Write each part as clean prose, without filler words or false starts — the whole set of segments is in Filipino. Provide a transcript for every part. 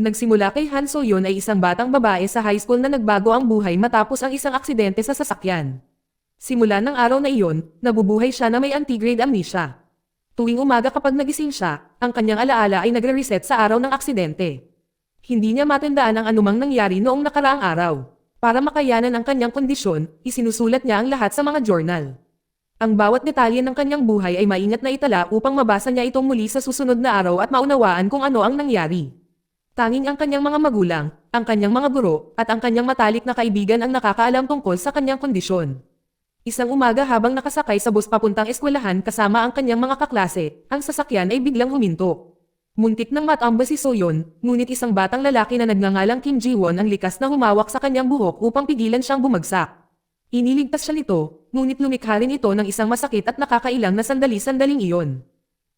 Nagsimula kay Han So-yeon ay isang batang babae sa high school na nagbago ang buhay matapos ang isang aksidente sa sasakyan. Simula ng araw na iyon, nabubuhay siya na may anti-grade amnesia. Tuwing umaga kapag nagising siya, ang kanyang alaala ay nagre-reset sa araw ng aksidente. Hindi niya matandaan ang anumang nangyari noong nakaraang araw. Para makayanan ang kanyang kondisyon, isinusulat niya ang lahat sa mga journal. Ang bawat detalye ng kanyang buhay ay maingat na itala upang mabasa niya itong muli sa susunod na araw at maunawaan kung ano ang nangyari. Tanging ang kanyang mga magulang, ang kanyang mga guro, at ang kanyang matalik na kaibigan ang nakakaalam tungkol sa kanyang kondisyon. Isang umaga habang nakasakay sa bus papuntang eskwelahan kasama ang kanyang mga kaklase, ang sasakyan ay biglang huminto. Muntik nang matamba si So-yeon, ngunit isang batang lalaki na nagngangalang Kim Ji-won ang likas na humawak sa kanyang buhok upang pigilan siyang bumagsak. Iniligtas siya nito, ngunit lumikha rin ito ng isang masakit at nakakailang na sandali-sandaling iyon.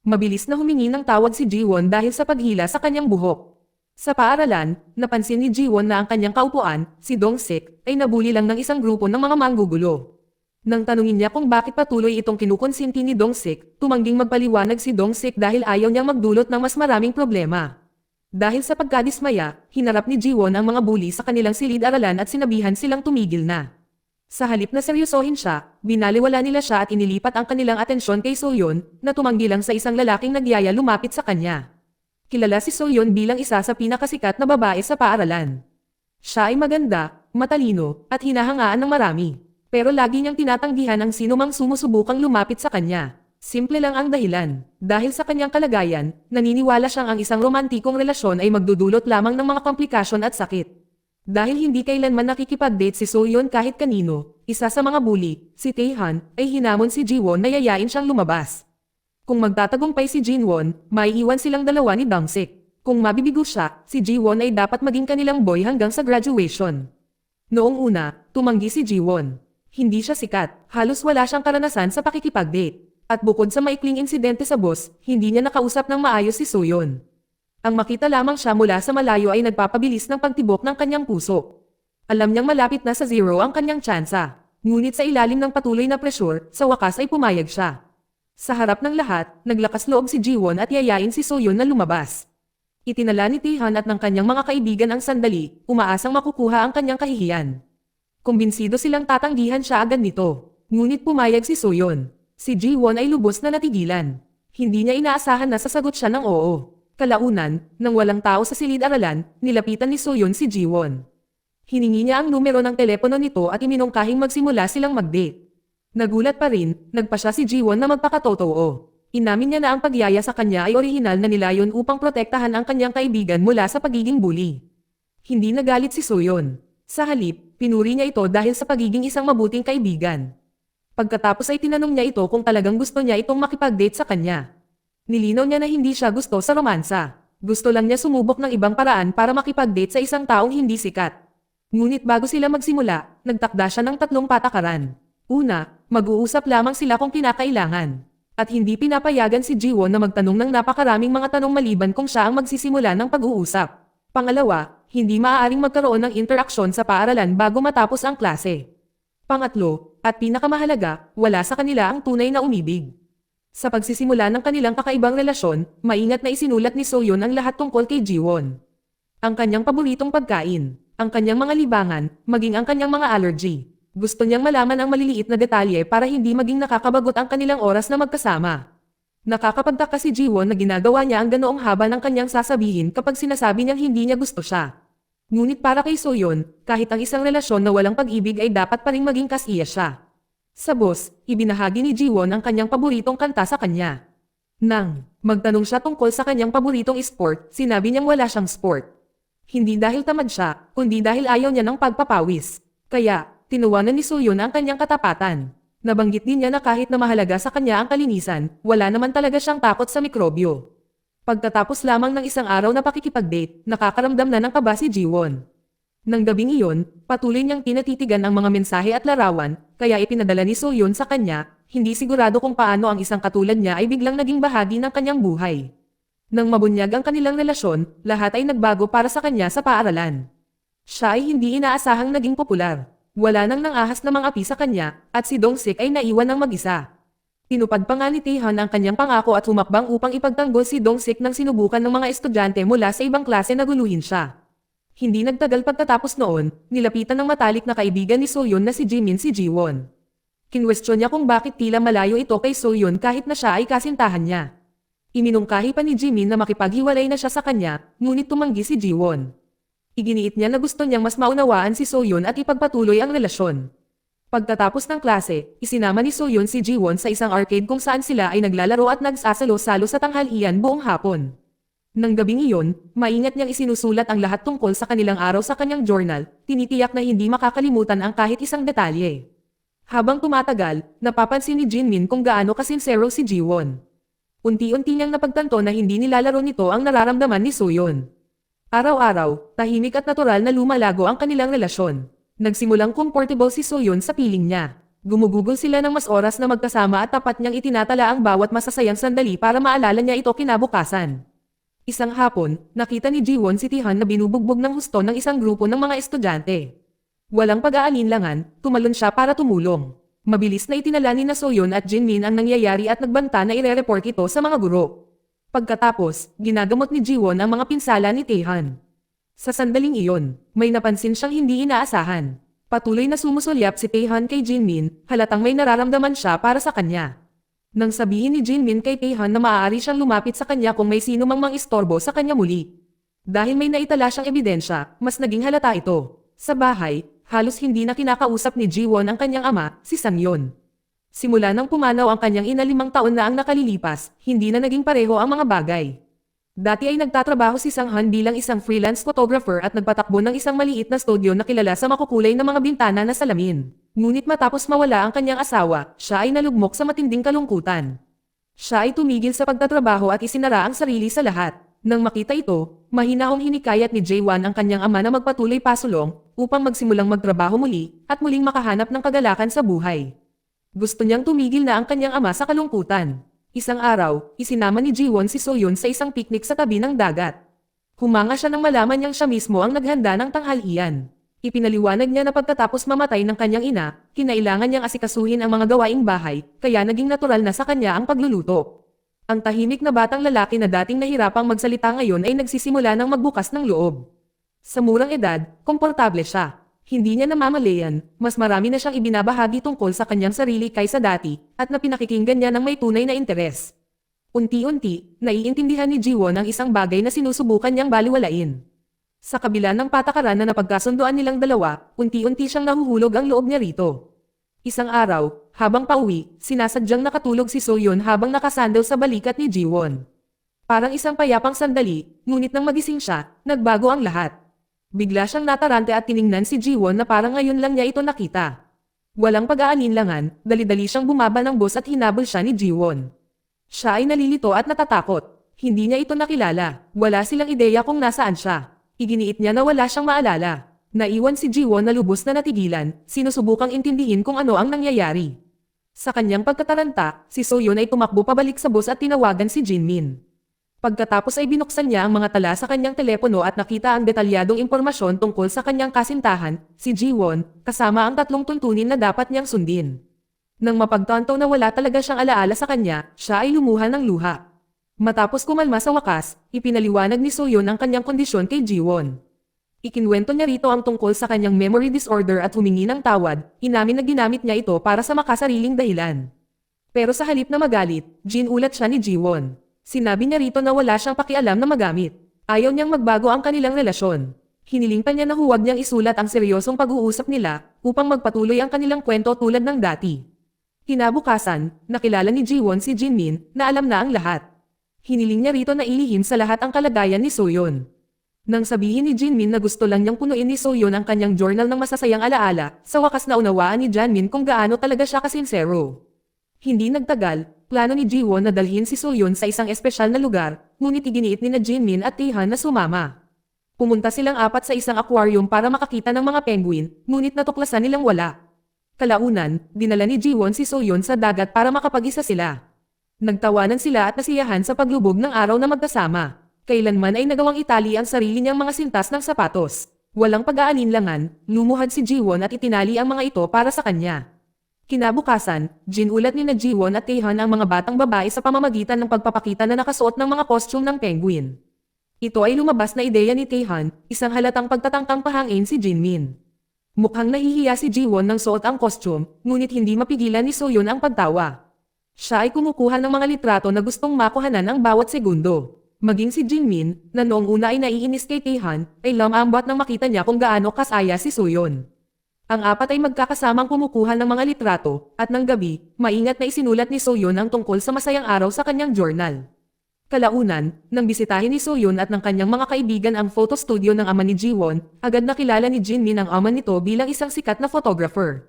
Mabilis na humingi ng tawad si Ji-won dahil sa paghila sa kanyang buhok. Sa paaralan, napansin ni Ji-won na ang kanyang kaupuan, si Dong-sik, ay nabuli lang ng isang grupo ng mga manggugulo. Nang tanungin niya kung bakit patuloy itong kinukonsinti ni Dong-sik, tumangging magpaliwanag si Dong-sik dahil ayaw niyang magdulot ng mas maraming problema. Dahil sa pagkadismaya, hinarap ni Ji-won ang mga bully sa kanilang silid-aralan at sinabihan silang tumigil na. Sa halip na seryosohin siya, binaliwala nila siya at inilipat ang kanilang atensyon kay So-yeon, na tumanggi lang sa isang lalaking nagyaya lumapit sa kanya. Kilala si So-yeon bilang isa sa pinakasikat na babae sa paaralan. Siya ay maganda, matalino, at hinahangaan ng marami. Pero lagi niyang tinatanggihan ang sinumang sumusubukang lumapit sa kanya. Simple lang ang dahilan. Dahil sa kanyang kalagayan, naniniwala siyang ang isang romantikong relasyon ay magdudulot lamang ng mga komplikasyon at sakit. Dahil hindi kailanman nakikipag-date si So-yeon kahit kanino, isa sa mga bully, si Tae-han, ay hinamon si Ji-won na yayain siyang lumabas. Kung magtatagumpay si Jin-won, maiiwan silang dalawa ni Dong-sik. Kung mabibigo siya, si Ji-won ay dapat maging kanilang boy hanggang sa graduation. Noong una, tumanggi si Ji-won. Hindi siya sikat, halos wala siyang karanasan sa pakikipag-date. At bukod sa maikling insidente sa bus, hindi niya nakausap ng maayos si So-yeon. Ang makita lamang siya mula sa malayo ay nagpapabilis ng pagtibok ng kanyang puso. Alam niyang malapit na sa zero ang kanyang tsansa. Ngunit sa ilalim ng patuloy na pressure, sa wakas ay pumayag siya. Sa harap ng lahat, naglakas loob si Ji-won at yayain si So-yeon na lumabas. Itinala ni Tae-han at ng kanyang mga kaibigan ang sandali, umaasang makukuha ang kanyang kahihiyan. Kumbinsido silang tatanggihan siya agad nito. Ngunit pumayag si So-yeon. Si Ji-won ay lubos na natigilan. Hindi niya inaasahan na sasagot siya ng oo. Kalaunan, nang walang tao sa silid-aralan, nilapitan ni So-yeon si Ji-won. Hiningi niya ang numero ng telepono nito at iminungkahing magsimula silang mag-date. Nagulat pa rin, nagpa siya si Ji-won na magpakatotoo. Inamin niya na ang pagyaya sa kanya ay orihinal na nilayon upang protektahan ang kanyang kaibigan mula sa pagiging bully. Hindi nagalit si So-yeon. Sa halip, pinuri niya ito dahil sa pagiging isang mabuting kaibigan. Pagkatapos ay tinanong niya ito kung talagang gusto niya itong makipag-date sa kanya. Nilinaw niya na hindi siya gusto sa romansa. Gusto lang niya sumubok ng ibang paraan para makipag-date sa isang taong hindi sikat. Ngunit bago sila magsimula, nagtakda siya ng 3 patakaran. Una, mag-uusap lamang sila kung kinakailangan. At hindi pinapayagan si Ji-won na magtanong ng napakaraming mga tanong maliban kung siya ang magsisimula ng pag-uusap. Pangalawa, hindi maaaring magkaroon ng interaksyon sa paaralan bago matapos ang klase. Pangatlo, at pinakamahalaga, wala sa kanila ang tunay na umibig. Sa pagsisimula ng kanilang kakaibang relasyon, maingat na isinulat ni So-yeon ang lahat tungkol kay Ji-won. Ang kanyang paboritong pagkain, ang kanyang mga libangan, maging ang kanyang mga allergy. Gusto niyang malaman ang maliliit na detalye para hindi maging nakakabagot ang kanilang oras na magkasama. Nakakapagtaka si Ji-won na ginagawa niya ang ganoong haba ng kanyang sasabihin kapag sinasabi niyang hindi niya gusto siya. Ngunit para kay So-yeon, kahit ang isang relasyon na walang pag-ibig ay dapat pa ring maging kasiya siya. Sa bus, ibinahagi ni Ji-won ang kanyang paboritong kanta sa kanya. Nang magtanong siya tungkol sa kanyang paboritong sport, sinabi niyang wala siyang sport. Hindi dahil tamad siya, kundi dahil ayaw niya ng pagpapawis. Kaya, tinuwanan ni So-yeon ang kanyang katapatan. Nabanggit din niya na kahit na mahalaga sa kanya ang kalinisan, wala naman talaga siyang takot sa mikrobyo. Pagkatapos lamang ng isang araw na pakikipag-date, nakakaramdam na ng kaba si Ji-won. Nang gabing iyon, patuloy niyang tinatitigan ang mga mensahe at larawan, kaya ipinadala ni So-yeon sa kanya, hindi sigurado kung paano ang isang katulad niya ay biglang naging bahagi ng kanyang buhay. Nang mabunyag ang kanilang relasyon, lahat ay nagbago para sa kanya sa paaralan. Siya ay hindi inaasahang naging popular. Wala nang nangahas na mga api sa kanya, at si Dong-sik ay naiwan ng mag-isa. Tinupad pa nga ni Taehan ang kanyang pangako at humakbang upang ipagtanggol si Dong Sik nang sinubukan ng mga estudyante mula sa ibang klase na guluhin siya. Hindi nagtagal pagkatapos noon, nilapitan ng matalik na kaibigan ni Soyun na si Jimin si Jiwon. Kinwestiyon niya kung bakit tila malayo ito kay Soyun kahit na siya ay kasintahan niya. Iminungkahi pa ni Jimin na makipaghiwalay na siya sa kanya, ngunit tumanggi si Jiwon. Iginiit niya na gusto niyang mas maunawaan si Soyun at ipagpatuloy ang relasyon. Pagkatapos ng klase, isinama ni Soyun si Jiwon sa isang arcade kung saan sila ay naglalaro at nagsasalo-salo sa tanghalian buong hapon. Nang gabing iyon, maingat niyang isinusulat ang lahat tungkol sa kanilang araw sa kanyang journal, tinitiyak na hindi makakalimutan ang kahit isang detalye. Habang tumatagal, napapansin ni Jinmin kung gaano kasinsero si Jiwon. Unti-unti niyang napagtanto na hindi nilalaro nito ang nararamdaman ni Soyun. Araw-araw, tahimik at natural na lumalago ang kanilang relasyon. Nagsimulang comfortable si Soyun sa piling niya. Gumugugol sila ng mas oras na magkasama at tapat niyang itinatala ang bawat masasayang sandali para maalala niya ito kinabukasan. Isang hapon, nakita ni Jiwon si Taehan na binubugbog ng husto ng isang grupo ng mga estudyante. Walang pag-aalinlangan, tumalon siya para tumulong. Mabilis na itinala ni Soyun at Jinmin ang nangyayari at nagbanta na ire-report ito sa mga guro. Pagkatapos, ginagamot ni Jiwon ang mga pinsala ni Taehan. Sa sandaling iyon, may napansin siyang hindi inaasahan. Patuloy na sumusulyap si Taehan kay Jinmin, halatang may nararamdaman siya para sa kanya. Nang sabihin ni Jinmin kay Taehan na maaari siyang lumapit sa kanya kung may sino mang istorbo sa kanya muli. Dahil may naitala siyang ebidensya, mas naging halata ito. Sa bahay, halos hindi na kinakausap ni Jiwon ang kanyang ama, si Sangyeon. Simula nang pumanaw ang kanyang ina 5 taon na ang nakalilipas, hindi na naging pareho ang mga bagay. Dati ay nagtatrabaho si Sanghan bilang isang freelance photographer at nagpatakbo ng isang maliit na studio na kilala sa makukulay na mga bintana na salamin. Ngunit matapos mawala ang kanyang asawa, siya ay nalugmok sa matinding kalungkutan. Siya ay tumigil sa pagtatrabaho at isinara ang sarili sa lahat. Nang makita ito, mahinahong hinikayat ni Jaewon ang kanyang ama na magpatuloy pasulong upang magsimulang magtrabaho muli at muling makahanap ng kagalakan sa buhay. Gusto niyang tumigil na ang kanyang ama sa kalungkutan. Isang araw, isinama ni Jiwon si Soyun sa isang picnic sa tabi ng dagat. Humanga siya nang malaman niyang siya mismo ang naghanda ng tanghalian. Ipinaliwanag niya na pagkatapos mamatay ng kanyang ina, kinailangan niyang asikasuhin ang mga gawaing bahay, kaya naging natural na sa kanya ang pagluluto. Ang tahimik na batang lalaki na dating nahirapang magsalita ngayon ay nagsisimula ng magbukas ng loob. Sa murang edad, komportable siya. Hindi niya namamalayan, mas marami na siyang ibinabahagi tungkol sa kanyang sarili kaysa dati, at na pinakikinggan niya ng may tunay na interes. Unti-unti, naiintindihan ni Jiwon ang isang bagay na sinusubukan niyang baliwalain. Sa kabila ng patakaran na napagkasunduan nilang dalawa, unti-unti siyang nahuhulog ang loob niya rito. Isang araw, habang pauwi, sinasadyang nakatulog si Soyun habang nakasandal sa balikat ni Jiwon. Parang isang payapang sandali, ngunit nang magising siya, nagbago ang lahat. Bigla siyang natarante at tiningnan si Jiwon na parang ngayon lang niya ito nakita. Walang pag-aalinlangan, dali-dali siyang bumaba ng bus at hinabol siya ni Jiwon. Siya ay nalilito at natatakot. Hindi niya ito nakilala, wala silang ideya kung nasaan siya. Iginiit niya na wala siyang maalala. Naiwan si Jiwon na lubos na natigilan, sinusubukang intindihin kung ano ang nangyayari. Sa kanyang pagkataranta, si Soyun ay tumakbo pabalik sa bus at tinawagan si Jinmin. Pagkatapos ay binuksan niya ang mga tala sa kanyang telepono at nakita ang detalyadong impormasyon tungkol sa kanyang kasintahan, si Jiwon, kasama ang 3 tuntunin na dapat niyang sundin. Nang mapagtanto na wala talaga siyang alaala sa kanya, siya ay lumuha ng luha. Matapos kumalma sa wakas, ipinaliwanag ni Soyun ang kanyang kondisyon kay Jiwon. Ikinwento niya rito ang tungkol sa kanyang memory disorder at humingi ng tawad, inamin na ginamit niya ito para sa makasariling dahilan. Pero sa halip na magalit, ginulat siya ni Jiwon. Sinabi niya rito na wala siyang pakialam na magamit. Ayaw niyang magbago ang kanilang relasyon. Hiniling pa niya na huwag niyang isulat ang seryosong pag-uusap nila upang magpatuloy ang kanilang kwento tulad ng dati. Kinabukasan, nakilala ni Jiwon si Jinmin na alam na ang lahat. Hiniling niya rito na ilihim sa lahat ang kalagayan ni Soyun. Nang sabihin ni Jinmin na gusto lang niyang punuin ni Soyun ang kanyang journal ng masasayang alaala, sa wakas na unawaan ni Janmin kung gaano talaga siya kasinsero. Hindi nagtagal, plano ni Jiwon na dalhin si Soyun sa isang espesyal na lugar, ngunit iginiit ni Jinmin at Taehan na sumama. Pumunta silang 4 sa isang aquarium para makakita ng mga penguin, ngunit natuklasan nilang wala. Kalaunan, dinala ni Jiwon si Soyun sa dagat para makapag-isa sila. Nagtawanan sila at nasiyahan sa paglubog ng araw na magkasama. Kailanman ay nagawang itali ang sarili niyang mga sintas ng sapatos. Walang pag-aalinlangan, lumuhad si Jiwon at itinali ang mga ito para sa kanya. Kinabukasan, ginulat ni Jiwon at Taehan ang mga batang babae sa pamamagitan ng pagpapakita na nakasuot ng mga costume ng penguin. Ito ay lumabas na ideya ni Taehan, isang halatang pagtatangkang pahangin si Jinmin. Mukhang nahihiya si Jiwon nang suot ang costume, ngunit hindi mapigilan ni Soyeon ang pagtawa. Siya ay kumukuha ng mga litrato na gustong makuhanan ang bawat segundo. Maging si Jinmin, na noong una ay naiinis kay Taehan, ay lamambat nang makita niya kung gaano kasaya si Soyeon. Ang apat ay magkakasamang kumukuha ng mga litrato, at ng gabi, maingat na isinulat ni Soyeon ang tungkol sa masayang araw sa kanyang journal. Kalaunan, nang bisitahin ni Soyeon at ng kanyang mga kaibigan ang photo studio ng ama ni Jiwon, agad nakilala ni Jinmin ang ama nito bilang isang sikat na photographer.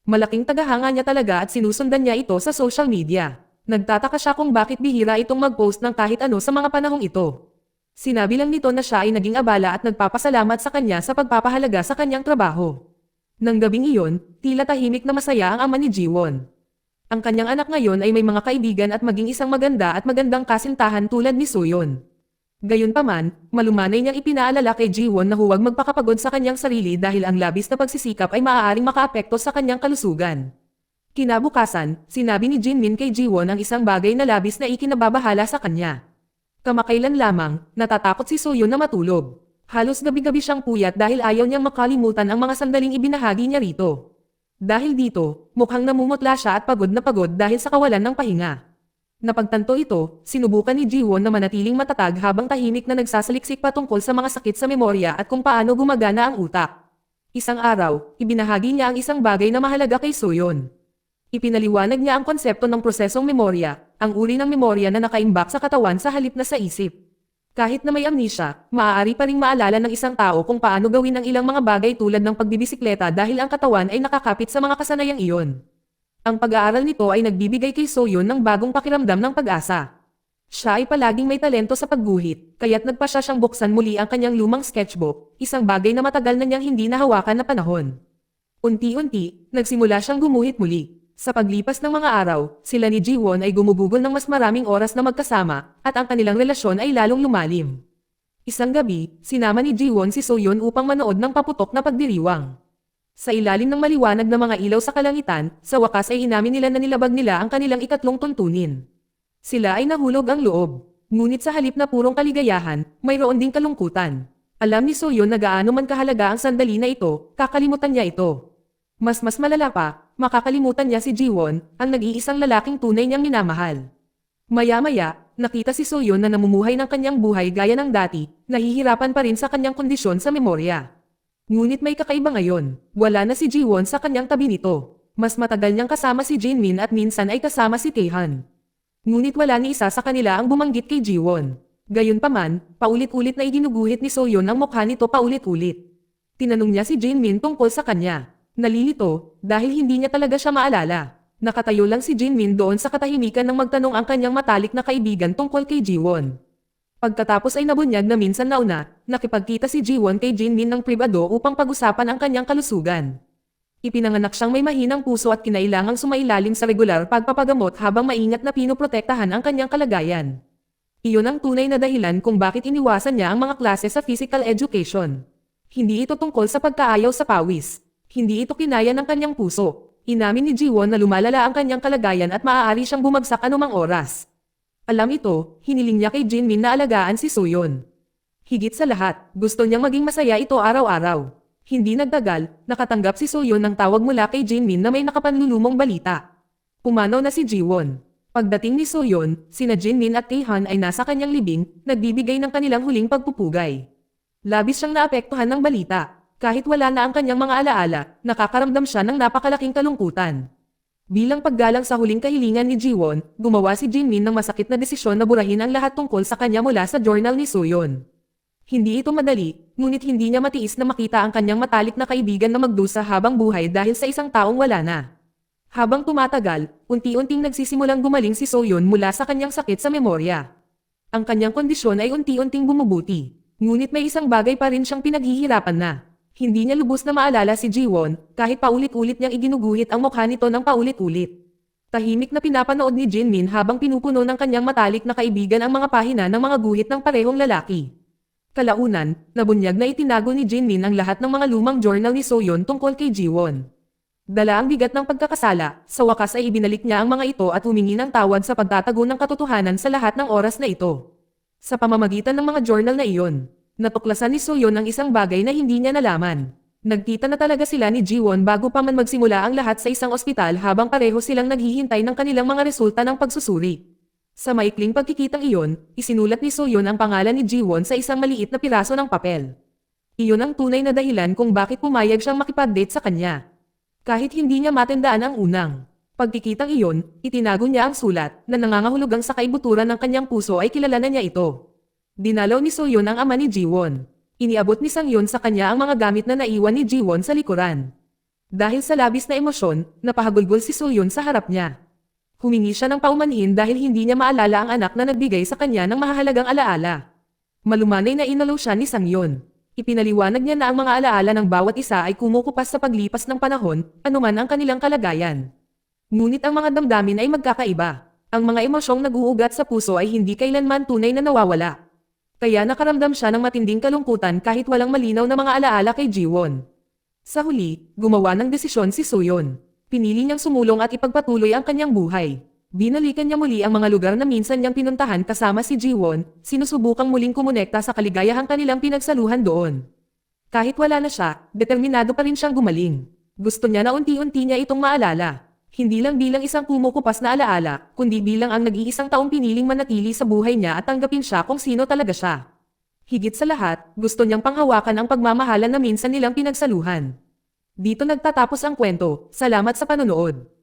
Malaking tagahanga niya talaga at sinusundan niya ito sa social media. Nagtataka siya kung bakit bihira itong mag-post ng kahit ano sa mga panahong ito. Sinabi lang nito na siya ay naging abala at nagpapasalamat sa kanya sa pagpapahalaga sa kanyang trabaho. Nang gabing iyon, tila tahimik na masaya ang ama ni Jiwon. Ang kanyang anak ngayon ay may mga kaibigan at maging isang maganda at magandang kasintahan tulad ni Soyeon. Gayunpaman, malumanay niyang ipinaalala kay Jiwon na huwag magpakapagod sa kanyang sarili dahil ang labis na pagsisikap ay maaaring makaapekto sa kanyang kalusugan. Kinabukasan, sinabi ni Jinmin kay Jiwon ang isang bagay na labis na ikinababahala sa kanya. Kamakailan lamang, natatakot si Soyeon na matulog. Halos gabi-gabi siyang puyat dahil ayaw niyang makalimutan ang mga sandaling ibinahagi niya rito. Dahil dito, mukhang namumutla siya at pagod na pagod dahil sa kawalan ng pahinga. Napagtanto ito, sinubukan ni Jiwon na manatiling matatag habang tahimik na nagsasaliksik patungkol sa mga sakit sa memorya at kung paano gumagana ang utak. Isang araw, ibinahagi niya ang isang bagay na mahalaga kay Soyeon. Ipinaliwanag niya ang konsepto ng prosesong memorya, ang uri ng memorya na nakaimbak sa katawan sa halip na sa isip. Kahit na may amnesia, maaari pa ring maalala ng isang tao kung paano gawin ang ilang mga bagay tulad ng pagbibisikleta dahil ang katawan ay nakakapit sa mga kasanayang iyon. Ang pag-aaral nito ay nagbibigay kay Soyeon ng bagong pakiramdam ng pag-asa. Siya ay palaging may talento sa pagguhit, kaya't nagpa siya siyang buksan muli ang kanyang lumang sketchbook, isang bagay na matagal na niyang hindi nahawakan na panahon. Unti-unti, nagsimula siyang gumuhit muli. Sa paglipas ng mga araw, sila ni Jiwon ay gumugugol ng mas maraming oras na magkasama, at ang kanilang relasyon ay lalong lumalim. Isang gabi, sinama ni Jiwon si Soyeon upang manood ng paputok na pagdiriwang. Sa ilalim ng maliwanag na mga ilaw sa kalangitan, sa wakas ay inamin nila na nilabag nila ang kanilang ikatlong tuntunin. Sila ay nahulog ang loob. Ngunit sa halip na purong kaligayahan, mayroon ding kalungkutan. Alam ni Soyeon na gaano man kahalaga ang sandali na ito, kakalimutan niya ito. Mas malala pa, makakalimutan niya si Jiwon, ang nag-iisang lalaking tunay niyang minamahal. Maya-maya, nakita si Soyeon na namumuhay ng kanyang buhay gaya ng dati, nahihirapan pa rin sa kanyang kondisyon sa memorya. Ngunit may kakaiba ngayon, wala na si Jiwon sa kanyang tabi nito. Mas matagal niyang kasama si Jinmin at minsan ay kasama si Taehan. Ngunit wala ni isa sa kanila ang bumanggit kay Jiwon. Gayunpaman, paulit-ulit na iginuguhit ni Soyeon ang mukha nito paulit-ulit. Tinanong niya si Jinmin tungkol sa kanya. Nalilito, dahil hindi niya talaga siya maalala. Nakatayo lang si Jinmin doon sa katahimikan nang magtanong ang kanyang matalik na kaibigan tungkol kay Jiwon. Pagkatapos ay nabunyag na minsan nauna, nakipagkita si Jiwon kay Jinmin ng pribado upang pag-usapan ang kanyang kalusugan. Ipinanganak siyang may mahinang puso at kinailangang sumailalim sa regular pagpapagamot habang maingat na pinoprotektahan ang kanyang kalagayan. Iyon ang tunay na dahilan kung bakit iniwasan niya ang mga klase sa physical education. Hindi ito tungkol sa pagkaayaw sa pawis. Hindi ito kinaya ng kanyang puso. Inamin ni Jiwon na lumalala ang kanyang kalagayan at maaari siyang bumagsak anumang oras. Alam ito, hiniling niya kay Jinmin na alagaan si Soyeon. Higit sa lahat, gusto niyang maging masaya ito araw-araw. Hindi nagtagal, nakatanggap si Soyeon ng tawag mula kay Jinmin na may nakapanlulumong balita. Pumanaw na si Jiwon. Pagdating ni Soyeon, sina Jinmin at Taehan ay nasa kanyang libing, nagbibigay ng kanilang huling pagpupugay. Labis siyang naapektuhan ng balita. Kahit wala na ang kanyang mga alaala, nakakaramdam siya ng napakalaking kalungkutan. Bilang paggalang sa huling kahilingan ni Jiwon, gumawa si Jinmin ng masakit na desisyon na burahin ang lahat tungkol sa kanya mula sa journal ni Soyeon. Hindi ito madali, ngunit hindi niya matiis na makita ang kanyang matalik na kaibigan na magdusa habang buhay dahil sa isang taong wala na. Habang tumatagal, unti-unting nagsisimulang gumaling si Soyeon mula sa kanyang sakit sa memorya. Ang kanyang kondisyon ay unti-unting bumubuti, ngunit may isang bagay pa rin siyang pinaghihirapan na. Hindi niya lubos na maalala si Jiwon, kahit paulit-ulit niyang iginuguhit ang mukha nito ng paulit-ulit. Tahimik na pinapanood ni Jinmin habang pinupuno ng kanyang matalik na kaibigan ang mga pahina ng mga guhit ng parehong lalaki. Kalaunan, nabunyag na itinago ni Jinmin ang lahat ng mga lumang journal ni Soyeon tungkol kay Jiwon. Dala ang bigat ng pagkakasala, sa wakas ay ibinalik niya ang mga ito at humingi ng tawad sa pagtatago ng katotohanan sa lahat ng oras na ito. Sa pamamagitan ng mga journal na iyon, natuklasan ni Soyeon ang isang bagay na hindi niya nalaman. Nagkita na talaga sila ni Jiwon bago pa man magsimula ang lahat sa isang ospital habang pareho silang naghihintay ng kanilang mga resulta ng pagsusuri. Sa maikling pagkikitang iyon, isinulat ni Soyeon ang pangalan ni Jiwon sa isang maliit na piraso ng papel. Iyon ang tunay na dahilan kung bakit pumayag siyang makipag-date sa kanya. Kahit hindi niya matandaan ang unang pagkikitang iyon, itinago niya ang sulat na nangangahulugang sa kaibuturan ng kanyang puso ay kilala na niya ito. Dinalaw ni Soyeon ang ama ni Jiwon. Iniabot ni Sangyeon sa kanya ang mga gamit na naiwan ni Jiwon sa likuran. Dahil sa labis na emosyon, napahagulgol si Soyeon sa harap niya. Humingi siya ng paumanhin dahil hindi niya maalala ang anak na nagbigay sa kanya ng mahahalagang alaala. Malumanay na inalaw siya ni Sangyeon. Ipinaliwanag niya na ang mga alaala ng bawat isa ay kumukupas sa paglipas ng panahon, anuman ang kanilang kalagayan. Ngunit ang mga damdamin ay magkakaiba. Ang mga emosyong nag-uugat sa puso ay hindi kailanman tunay na nawawala. Kaya nakaramdam siya ng matinding kalungkutan kahit walang malinaw na mga alaala kay Jiwon. Sa huli, gumawa ng desisyon si Soyeon. Pinili niyang sumulong at ipagpatuloy ang kanyang buhay. Binalikan niya muli ang mga lugar na minsan niyang pinuntahan kasama si Jiwon, sinusubukang muling kumonekta sa kaligayahang kanilang pinagsaluhan doon. Kahit wala na siya, determinado pa rin siyang gumaling. Gusto niya na unti-unti niya itong maalala. Hindi lang bilang isang kumukupas na alaala, kundi bilang ang nag-iisang taong piniling manatili sa buhay niya at tanggapin siya kung sino talaga siya. Higit sa lahat, gusto niyang panghawakan ang pagmamahalan na minsan nilang pinagsaluhan. Dito nagtatapos ang kwento. Salamat sa panonood.